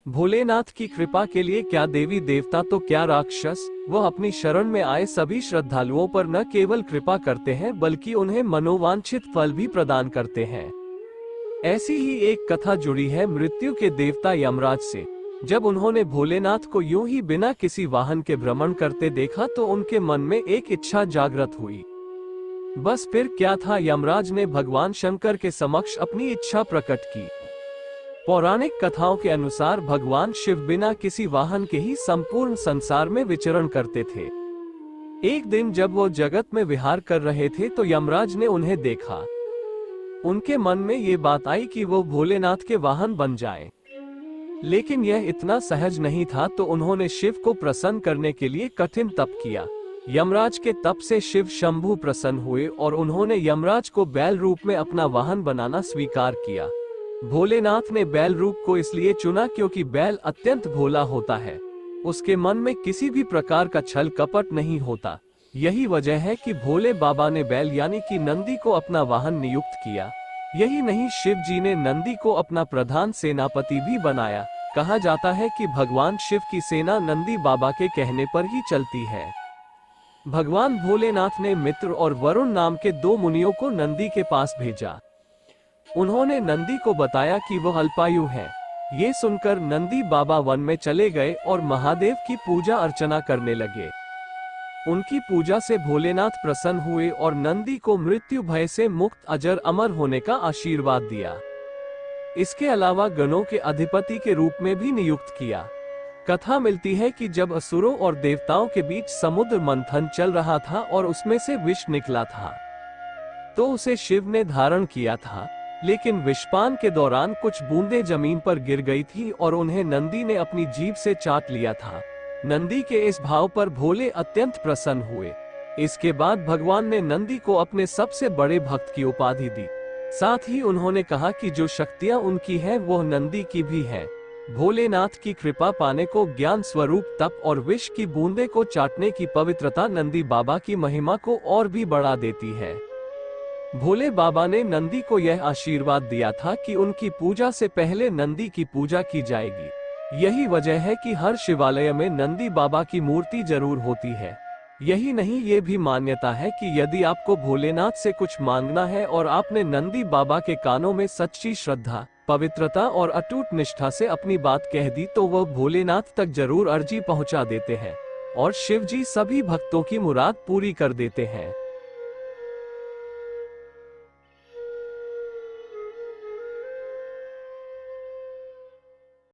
भोलेनाथ की कृपा के लिए क्या देवी देवता तो क्या राक्षस, वह अपनी शरण में आए सभी श्रद्धालुओं पर न केवल कृपा करते हैं बल्कि उन्हें मनोवांछित फल भी प्रदान करते हैं। ऐसी ही एक कथा जुड़ी है मृत्यु के देवता यमराज से। जब उन्होंने भोलेनाथ को यूं ही बिना किसी वाहन के भ्रमण करते देखा तो उनके मन में एक इच्छा जागृत हुई। बस फिर क्या था, यमराज ने भगवान शंकर के समक्ष अपनी इच्छा प्रकट की। पौराणिक कथाओं के अनुसार भगवान शिव बिना किसी वाहन के ही संपूर्ण संसार में विचरण करते थे। एक दिन जब वो जगत में विहार कर रहे थे तो यमराज ने उन्हें देखा। उनके मन में ये बात आई कि वो भोलेनाथ के वाहन बन जाएं। लेकिन यह इतना सहज नहीं था, तो उन्होंने शिव को प्रसन्न करने के लिए कठिन तप किया। यमराज के तप से शिव शंभु प्रसन्न हुए और उन्होंने यमराज को बैल रूप में अपना वाहन बनाना स्वीकार किया। भोलेनाथ ने बैल रूप को इसलिए चुना क्योंकि बैल अत्यंत भोला होता है। उसके मन में किसी भी प्रकार का छल कपट नहीं होता। यही वजह है कि भोले बाबा ने बैल यानी कि नंदी को अपना वाहन नियुक्त किया। यही नहीं, शिव जी ने नंदी को अपना प्रधान सेनापति भी बनाया। कहा जाता है कि भगवान शिव की सेना नंदी बाबा के कहने पर ही चलती है। भगवान भोलेनाथ ने मित्र और वरुण नाम के दो मुनियों को नंदी के पास भेजा। उन्होंने नंदी को बताया कि वह अल्पायु है। ये सुनकर नंदी बाबा वन में चले गए और महादेव की पूजा अर्चना करने लगे। उनकी पूजा से भोलेनाथ प्रसन्न हुए और नंदी को मृत्यु भय से मुक्त अजर अमर होने का आशीर्वाद दिया। इसके अलावा गणों के अधिपति के रूप में भी नियुक्त किया। कथा मिलती है कि जब असुरों और देवताओं के बीच समुद्र मंथन चल रहा था और उसमें से विष निकला था, तो उसे शिव ने धारण किया था। लेकिन विषपान के दौरान कुछ बूंदें जमीन पर गिर गई थी और उन्हें नंदी ने अपनी जीभ से चाट लिया था। नंदी के इस भाव पर भोले अत्यंत प्रसन्न हुए। इसके बाद भगवान ने नंदी को अपने सबसे बड़े भक्त की उपाधि दी। साथ ही उन्होंने कहा कि जो शक्तियां उनकी हैं वह नंदी की भी हैं। भोलेनाथ की कृपा पाने को ज्ञान स्वरूप तप और विष की बूंदे को चाटने की पवित्रता नंदी बाबा की महिमा को और भी बढ़ा देती है। भोले बाबा ने नंदी को यह आशीर्वाद दिया था कि उनकी पूजा से पहले नंदी की पूजा की जाएगी। यही वजह है कि हर शिवालय में नंदी बाबा की मूर्ति जरूर होती है। यही नहीं, ये भी मान्यता है कि यदि आपको भोलेनाथ से कुछ मांगना है और आपने नंदी बाबा के कानों में सच्ची श्रद्धा, पवित्रता और अटूट निष्ठा से अपनी बात कह दी तो वह भोलेनाथ तक जरूर अर्जी पहुंचा देते हैं और शिव जी सभी भक्तों की मुराद पूरी कर देते हैं।